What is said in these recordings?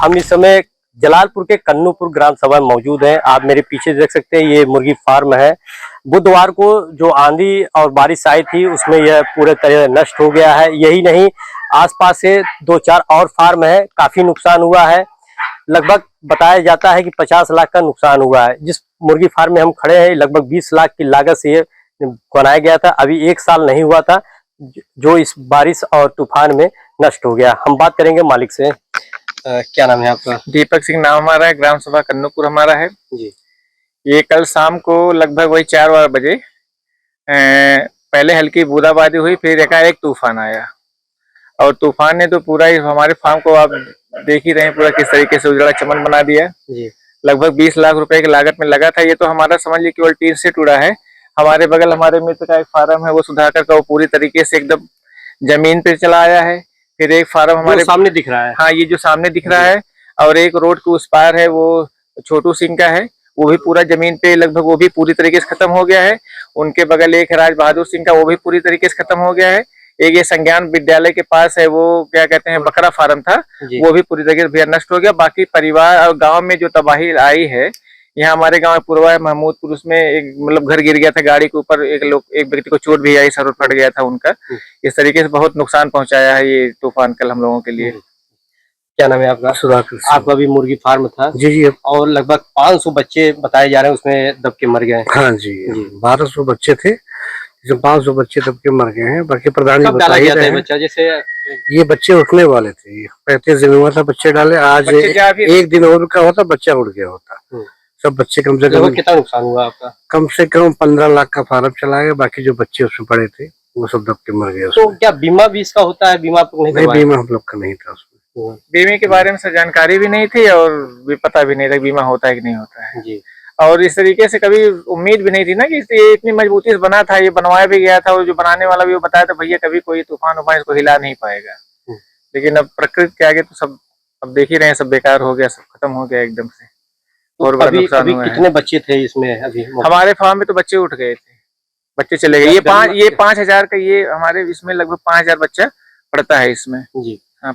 हम इस समय जलालपुर के कन्नूपुर ग्राम सभा में मौजूद हैं। आप मेरे पीछे देख सकते हैं, ये मुर्गी फार्म है। बुधवार को जो आंधी और बारिश आई थी उसमें यह पूरे तरह नष्ट हो गया है। यही नहीं, आसपास से 2-4 और फार्म है, काफी नुकसान हुआ है। लगभग बताया जाता है कि 50 लाख का नुकसान हुआ है। जिस मुर्गी फार्म में हम खड़े हैं, लगभग 20 लाख की लागत से ये बनाया गया था। अभी 1 साल नहीं हुआ था, जो इस बारिश और तूफान में नष्ट हो गया। हम बात करेंगे मालिक से। क्या नाम है आपका? दीपक सिंह नाम हमारा है, ग्राम सभा कन्नूपुर हमारा है जी। ये कल शाम को लगभग वही 4 बजे पहले हल्की बूंदाबांदी हुई, फिर एकाएक तूफान आया और तूफान ने तो पूरा ही हमारे फार्म को आप देख ही रहे हैं पूरा किस तरीके से उजड़ा चमन बना दिया जी। लगभग 20 लाख रुपए की लागत में लगा था। ये तो हमारा समझ लीजिए केवल टीन से टूटा है। हमारे बगल हमारे मित्र का एक फार्म है, वो सुधाकर का, वो पूरी तरीके से एकदम जमीन पे चला आया है। फिर एक फार्म हमारे सामने दिख रहा है, हाँ ये जो सामने दिख रहा है, और एक रोड के उस पार है वो छोटू सिंह का है, वो भी पूरा जमीन पे लगभग वो भी पूरी तरीके से खत्म हो गया है। उनके बगल एक राज बहादुर सिंह का, वो भी पूरी तरीके से खत्म हो गया है। एक ये संज्ञान विद्यालय के पास है, वो क्या कहते हैं बकरा फार्म था, वो भी पूरी तरीके से भैया नष्ट हो गया। बाकी परिवार और गांव में जो तबाही आई है, यहाँ हमारे गांव पूर्वा महमूदपुर, उसमें एक मतलब घर गिर गया था गाड़ी के ऊपर, एक व्यक्ति को चोट भी आई, सर फट गया था उनका। इस तरीके से बहुत नुकसान पहुंचाया है ये तूफान कल हम लोगों के लिए। क्या नाम है आपका? सुधाकर। आपका भी मुर्गी फार्म था? जी जी। और लगभग 500 बच्चे बताए जा रहे हैं उसमें दब के मर गए। हाँ जी, 1200 बच्चे थे, जिसमें 500 बच्चे दब के मर गए हैं। बाकी प्रधान जी बता ही रहे हैं। बच्चा जैसे ये बच्चे उठने वाले थे, 35 दिन हुआ था बच्चे डाले, आज एक दिन और का होता बच्चा उड़ गया होता। सब बच्चे कम से कम कितना नुकसान हुआ आपका? कम से कम 15 लाख का फार्म चला गया। बाकी जो बच्चे उसमें पड़े थे वो सब दब के मर गए। तो क्या बीमा भी इसका होता है? बीमा नहीं, बीमा हम लोग का नहीं था उसमें। बीमे के बारे में सर जानकारी भी नहीं थी और भी पता भी नहीं था बीमा होता है कि नहीं होता है जी। और इस तरीके से कभी उम्मीद भी नहीं थी ना कि ये इतनी मजबूती से बना था। ये बनवाया भी गया था और जो बनाने वाला भी वो बताया था भैया कभी कोई तूफान उफान इसको हिला नहीं पाएगा। लेकिन अब प्रकृति के आगे तो सब अब देख ही रहे हैं, सब बेकार हो गया, सब खत्म हो गया एकदम से। और बड़ा नुकसान हुआ है। कितने बच्चे थे इसमें अभी? हमारे फार्म में तो बच्चे उठ गए थे, बच्चे चले गए। ये 5,000 का, ये हमारे इसमें लगभग 5,000 बच्चा पड़ता है इसमें जी। हाँ,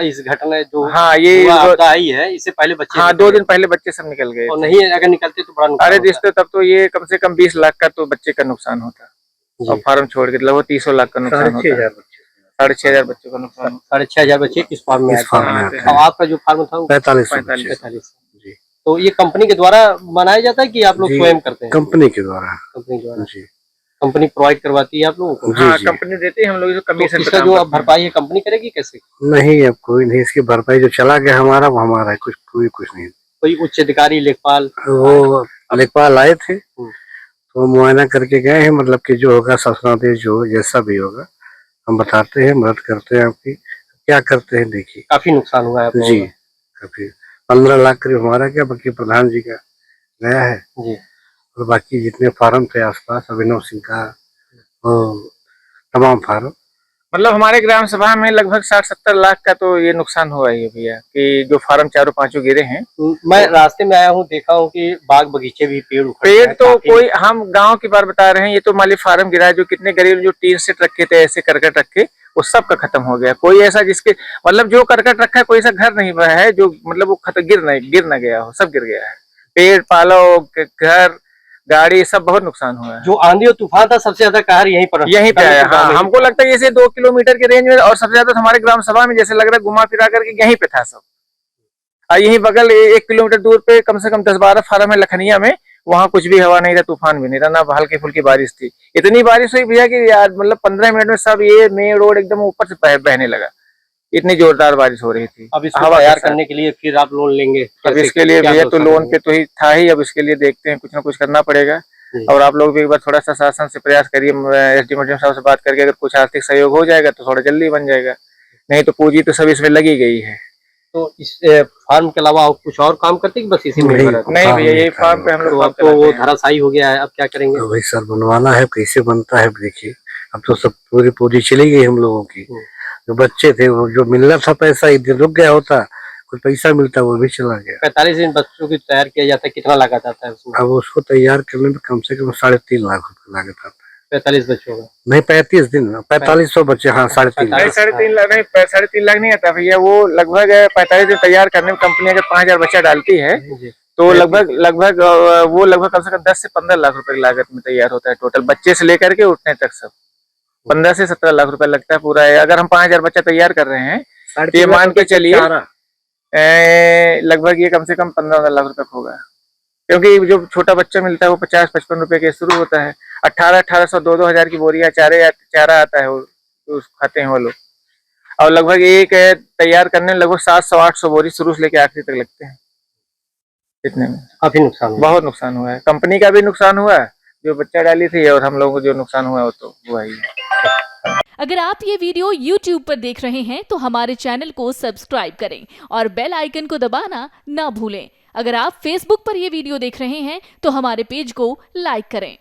इस घटना जो हाँ ये आई है, इससे पहले बच्चे, हाँ 2 दिन पहले बच्चे सब निकल गए और नहीं अगर निकलते तो बड़ा नुकसान। अरे रिश्ते तब तो ये कम से कम 20 लाख का तो बच्चे का नुकसान होता और फार्म छोड़ के लगभग 300 लाख का नुकसान होता है। 6,500 बच्चों का नुकसान। 6,500 बच्चे इस फार्म में आते हैं। और आपका जो फार्म था 45 जी। तो ये कंपनी के द्वारा बनाया जाता है कि आप लोग स्वयं करते हैं? कंपनी के द्वारा जी। कंपनी प्रोवाइड करवाती है आप लोगों को? हाँ, कंपनी देती है, हम लोग कमीशन। इसका जो अब भरपाई है कंपनी करेगी कैसे? नहीं, अब कोई नहीं, इसकी भरपाई जो चला गया हमारा वो हमारा है, कुछ नहीं। कोई उच्च अधिकारी लेखपाल? वो लेखपाल आए थे तो मुआयना करके गए हैं, मतलब कि जो होगा शासनादेश जो जैसा भी होगा हम बताते हैं, मदद करते हैं आपकी। क्या करते हैं देखिए। काफी नुकसान हुआ है जी, काफी 15 लाख करीब हमारा क्या, बाकी प्रधान जी का गया है जी। और बाकी जितने फार्म थे आसपास, अभिनव सिंह का तमाम फार्म, मतलब हमारे ग्राम सभा में लगभग 60-70 लाख का तो ये नुकसान हुआ है भैया, कि जो फार्म 4-5 गिरे हैं। मैं रास्ते में आया हूँ, देखा हूँ कि बाग बगीचे भी पेड़ तो कोई, हम गांव की बात बता रहे हैं। ये तो माली फार्म गिरा है, जो कितने गरीब जो टीन सेट रखे थे ऐसे करकट रखे, वो सब का खत्म हो गया। कोई ऐसा जिसके मतलब जो करकट रखा है, कोई ऐसा घर नहीं बना है जो मतलब वो गिर न गया हो, सब गिर गया है। पेड़ पालो, घर, गाड़ी, सब बहुत नुकसान हुआ है। जो आंधी और तूफान था सबसे ज्यादा कहर यहीं पे आया। हाँ, हमको लगता है जैसे 2 किलोमीटर के रेंज में, और सबसे ज्यादा हमारे ग्राम सभा में जैसे लग रहा है घुमा फिरा करके यहीं पे था सब। और यहीं बगल 1 किलोमीटर दूर पे कम से कम 10-12 फार्म है लखनिया में, वहाँ कुछ भी हवा नहीं था, तूफान भी नहीं था, ना हल्की फुल्की बारिश थी। इतनी बारिश हुई भैया कि यार मतलब 15 मिनट में सब ये मेन रोड एकदम ऊपर से बहने लगा, इतनी जोरदार बारिश हो रही थी। अब इसको तैयार करने के लिए फिर आप लोन लेंगे? अब इसके लिए भैया तो लोन पे तो ही था ही, अब इसके लिए देखते हैं, कुछ ना कुछ करना पड़ेगा। और आप लोग भी एक बार थोड़ा सा शासन से प्रयास करिए, एसडी मैडम साहब से बात करके अगर कुछ आर्थिक सहयोग हो जाएगा तो थोड़ा जल्दी बन जाएगा, नहीं तो पूंजी तो सब इसमें लगी गई है। तो इस फार्म के अलावा आप कुछ और काम करते हैं बस इसी में? नहीं भैया, यही फार्म पे हम लोग। अब तो वो धराशायी हो गया है, अब क्या करेंगे? तो भाई सर बनवाना है, कैसे बनता है देखिए। अब तो सब पूरी चली गई हम लोगों की। जो बच्चे थे वो जो मिलना था पैसा, एक दिन रुक गया होता, कुछ पैसा मिलता वो भी चला गया। 45 दिन बच्चों की तैयार किया जाता है, कितना लागत आता है उसमें? अब उसको तैयार करने में कम से कम 3.5 लाख रुपए लागत आता है। 45 बच्चों का नहीं 35 दिन 4500 बच्चे, हाँ 3.5 नहीं, लाख। 3.5 लाख नहीं, 3.5 लाख नहीं आता भैया। वो लगभग 45 दिन तैयार करने में कंपनी अगर 5000 बच्चा डालती है जी। तो लगभग वो लगभग कम से कम 10 से 15 लाख रुपए की लागत में तैयार होता है टोटल, बच्चे से लेकर के उठने तक सब 15 से 17 लाख रुपए लगता है पूरा है। अगर हम 5000 बच्चा तैयार कर रहे हैं तो ये मान के चलिए लगभग ये कम से कम 15 लाख रुपए होगा, क्योंकि जो छोटा बच्चा मिलता है वो 50-55 रुपए के शुरू होता है। 1800 2,000 की बोरियां चारा आता है, वो खाते हैं वो लोग। और लगभग एक तैयार करने में लगभग 700-800 बोरी शुरू से लेकर आखिरी तक लगते हैं। इतने में काफी नुकसान हुआ। बहुत नुकसान हुआ है, कंपनी का भी नुकसान हुआ है जो बच्चा डाली थी, और हम लोगों को जो नुकसान हुआ है वो तो हुआ ही है। अगर आप ये वीडियो YouTube पर देख रहे हैं तो हमारे चैनल को सब्सक्राइब करें और बेल आइकन को दबाना ना भूलें। अगर आप Facebook पर ये वीडियो देख रहे हैं तो हमारे पेज को लाइक करें।